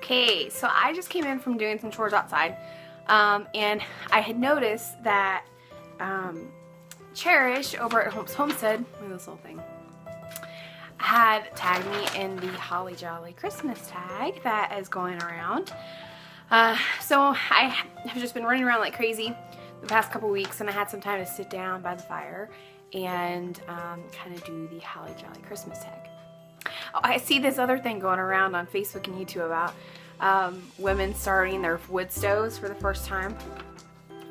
Okay, so I just came in from doing some chores outside, and I had noticed that Cherish over at Homestead, look at this little thing, had tagged me in the Holly Jolly Christmas tag that is going around. So I have just been running around like crazy the past couple weeks, and I had some time to sit down by the fire and kind of do the Holly Jolly Christmas tag. Oh, I see this other thing going around on Facebook and YouTube about women starting their wood stoves for the first time,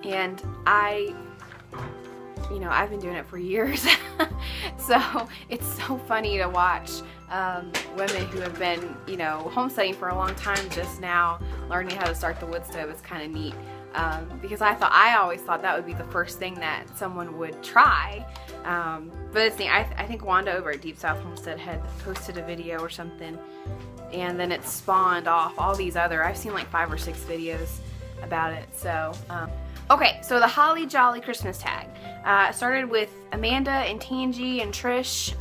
and I've been doing it for years. So it's so funny to watch women who have been, homesteading for a long time just now learning how to start the wood stove. Is kind of neat, because I always thought that would be the first thing that someone would try. But it's neat. I think Wanda over at Deep South Homestead had posted a video or something, and then it spawned off all these other, I've seen like 5 or 6 videos about it. So okay, so the Holly Jolly Christmas tag started with Amanda and Tangi and Trish.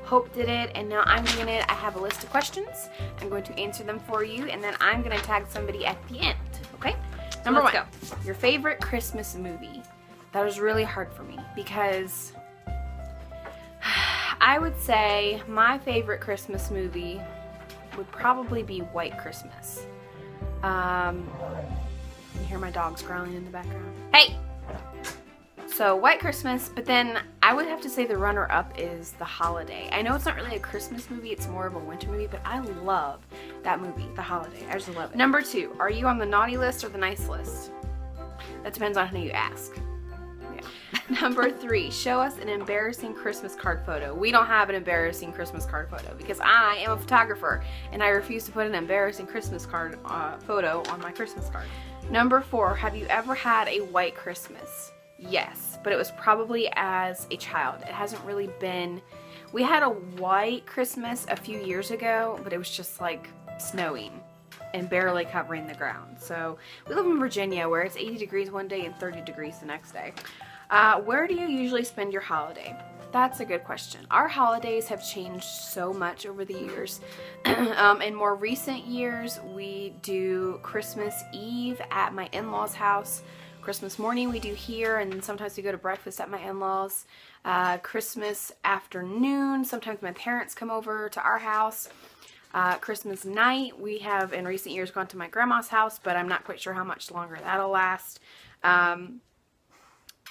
Hope did it, and now I'm doing it. I have a list of questions. I'm going to answer them for you, and then I'm going to tag somebody at the end. Okay? Number one, your favorite Christmas movie. That was really hard for me because I would say my favorite Christmas movie would probably be White Christmas. You hear my dogs growling in the background. Hey! So White Christmas, but then I would have to say the runner-up is The Holiday. I know it's not really a Christmas movie, it's more of a winter movie, but I love that movie, The Holiday. I just love it. Number 2, are you on the naughty list or the nice list? That depends on who you ask. Yeah. Number 3, show us an embarrassing Christmas card photo. We don't have an embarrassing Christmas card photo because I am a photographer and I refuse to put an embarrassing Christmas card photo on my Christmas card. Number 4, have you ever had a white Christmas? Yes, but it was probably as a child. It hasn't really been. We had a white Christmas a few years ago, but it was just like snowing and barely covering the ground. So we live in Virginia where it's 80 degrees one day and 30 degrees the next day. Where do you usually spend your holiday? That's a good question. Our holidays have changed so much over the years. In more recent years, we do Christmas Eve at my in-laws' house. Christmas morning we do here, and then sometimes we go to breakfast at my in-laws. Christmas afternoon, sometimes my parents come over to our house. Christmas night, we have in recent years gone to my grandma's house, but I'm not quite sure how much longer that'll last.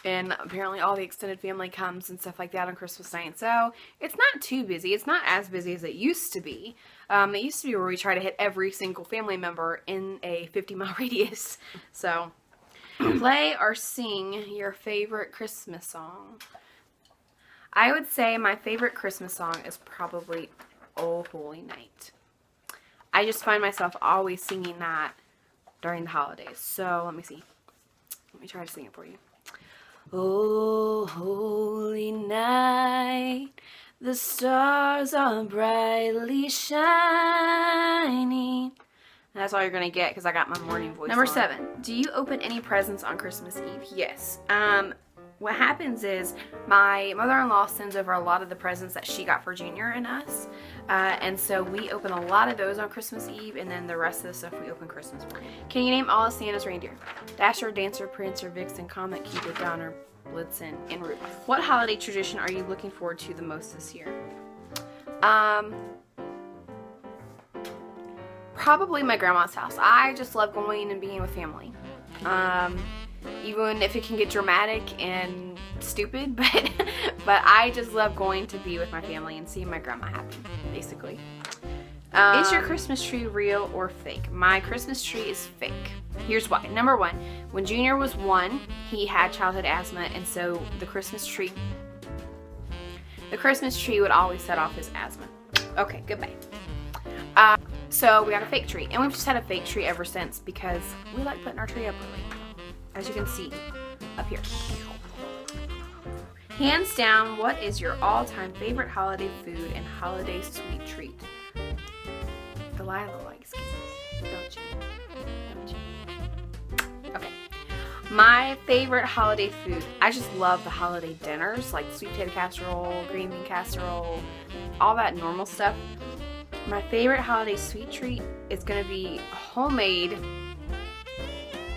And apparently all the extended family comes and stuff like that on Christmas night. So it's not too busy. It's not as busy as it used to be. It used to be where we try to hit every single family member in a 50-mile radius. So play or sing your favorite Christmas song. I would say my favorite Christmas song is probably Oh Holy Night. I just find myself always singing that during the holidays. So let me see. Let me try to sing it for you. Oh, holy night, the stars are brightly shining. And that's all you're going to get because I got my morning voice Number 7, do you open any presents on Christmas Eve? Yes. What happens is my mother-in-law sends over a lot of the presents that she got for Junior and us. And so we open a lot of those on Christmas Eve, and then the rest of the stuff we open Christmas morning. Can you name all of Santa's reindeer? Dasher, Dancer, Prancer, Vixen, Comet, Cupid, Donner, Blitzen, and Rudolph. What holiday tradition are you looking forward to the most this year? Probably my grandma's house. I just love going and being with family. Even if it can get dramatic and stupid, but I just love going to be with my family and seeing my grandma happy, basically. Is your Christmas tree real or fake? My Christmas tree is fake. Here's why. Number 1, when Junior was 1, he had childhood asthma, and so the Christmas tree would always set off his asthma. Okay, goodbye. So we got a fake tree, and we've just had a fake tree ever since because we like putting our tree up early, as you can see up here. Hands down, what is your all-time favorite holiday food and holiday sweet treat? Delilah likes kisses, don't you? Okay. My favorite holiday food, I just love the holiday dinners, like sweet potato casserole, green bean casserole, all that normal stuff. My favorite holiday sweet treat is going to be homemade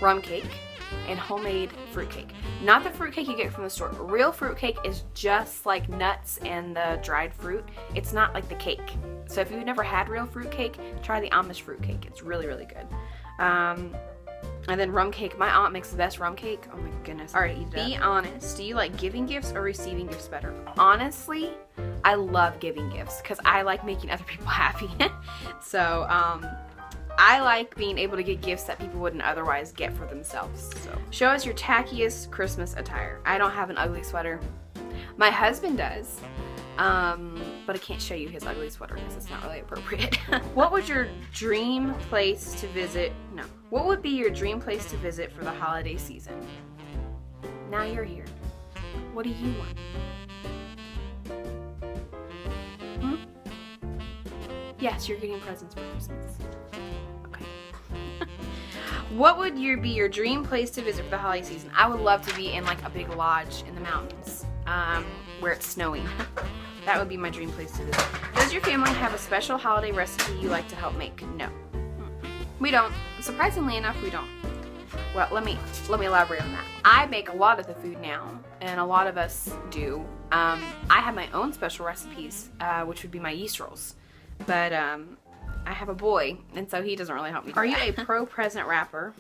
rum cake and homemade fruitcake. Not the fruitcake you get from the store. Real fruitcake is just like nuts and the dried fruit. It's not like the cake. So if you've never had real fruitcake, try the Amish fruitcake. It's really, really good. And then rum cake. My aunt makes the best rum cake. Oh my goodness. All right, be honest. Do you like giving gifts or receiving gifts better? Honestly, I love giving gifts because I like making other people happy. So, I like being able to get gifts that people wouldn't otherwise get for themselves. So, show us your tackiest Christmas attire. I don't have an ugly sweater. My husband does. But I can't show you his ugly sweater because it's not really appropriate. What would your dream place to visit? No. What would be your dream place to visit for the holiday season? Now you're here. What do you want? Hmm? Yes, you're getting presents for Christmas. Okay. What would be your dream place to visit for the holiday season? I would love to be in like a big lodge in the mountains, where it's snowing. That would be my dream place to visit. Does your family have a special holiday recipe you like to help make? No. We don't. Surprisingly enough, we don't. Well, let me elaborate on that. I make a lot of the food now, and a lot of us do. I have my own special recipes, which would be my yeast rolls. But I have a boy, and so he doesn't really help me. Are you a pro present wrapper,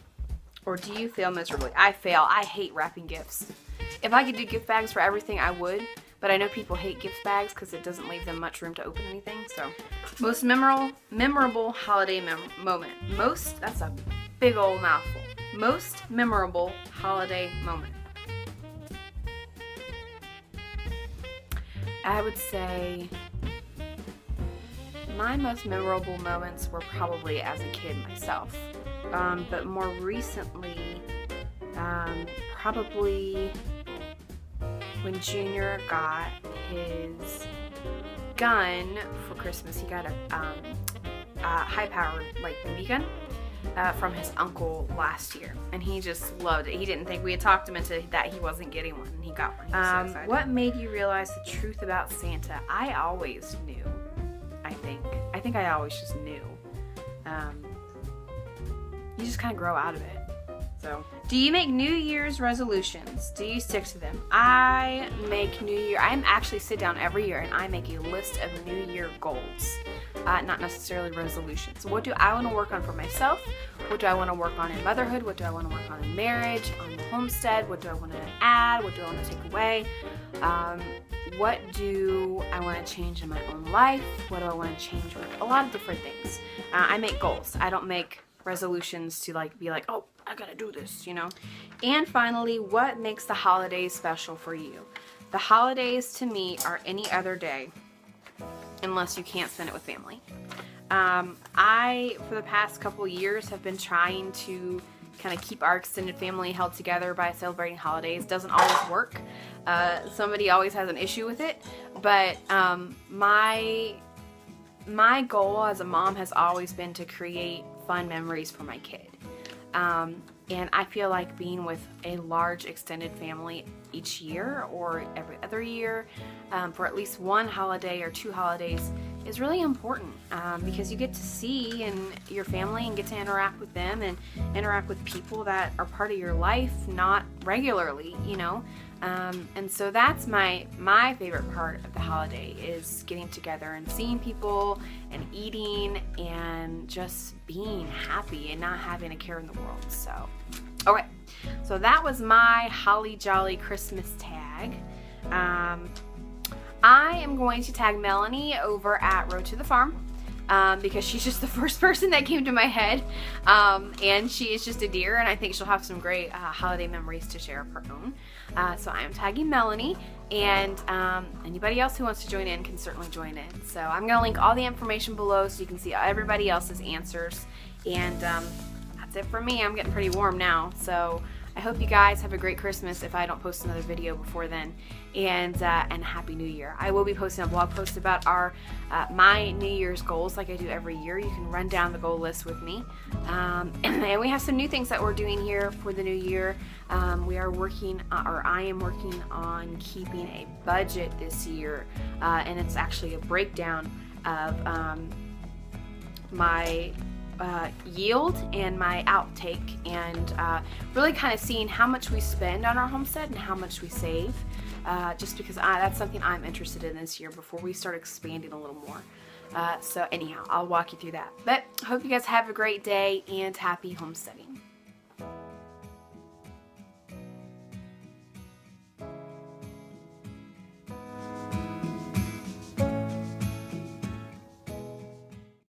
or do you fail miserably? I fail. I hate wrapping gifts. If I could do gift bags for everything, I would. But I know people hate gift bags because it doesn't leave them much room to open anything. So, most memorable holiday moment. That's a big old mouthful. Most memorable holiday moment. I would say my most memorable moments were probably as a kid myself. But more recently, probably when Junior got his gun for Christmas. He got a high-powered like BB gun from his uncle last year, and he just loved it. He didn't think we had talked him into that he wasn't getting one, and he got one. He was so excited. What made you realize the truth about Santa? I always knew. I think I always just knew. You just kind of grow out of it. So, do you make New Year's resolutions? Do you stick to them? I actually sit down every year and I make a list of New Year goals, not necessarily resolutions. What do I want to work on for myself? What do I want to work on in motherhood? What do I want to work on in marriage, on the homestead? What do I want to add? What do I want to take away? What do I want to change in my own life? What do I want to change with? A lot of different things. I make goals. I don't make resolutions to be like, oh, I gotta do this, you know. And finally, what makes the holidays special for you? The holidays to me are any other day unless you can't spend it with family. I, for the past couple years, have been trying to kind of keep our extended family held together by celebrating holidays. Doesn't always work. Somebody always has an issue with it, but my goal as a mom has always been to create fun memories for my kid. And I feel like being with a large extended family each year or every other year for at least one holiday or two holidays is really important because you get to see your family and get to interact with them and interact with people that are part of your life, not regularly, you know. And so that's my favorite part of the holiday is getting together and seeing people and eating and just being happy and not having a care in the world. So, okay, so that was my Holly Jolly Christmas tag. I am going to tag Melanie over at Road to the Farm. Because she's just the first person that came to my head, and she is just a dear, and I think she'll have some great holiday memories to share of her own. So I am tagging Melanie, and anybody else who wants to join in can certainly join in. So I'm going to link all the information below so you can see everybody else's answers, and that's it for me. I'm getting pretty warm now, so I hope you guys have a great Christmas if I don't post another video before then, and Happy New Year. I will be posting a blog post about my New Year's goals like I do every year. You can run down the goal list with me. And we have some new things that we're doing here for the new year. We are working, or I am working on keeping a budget this year, and it's actually a breakdown of my yield and my outtake, and really kind of seeing how much we spend on our homestead and how much we save, just because that's something I'm interested in this year before we start expanding a little more. So anyhow, I'll walk you through that. But I hope you guys have a great day and happy homesteading.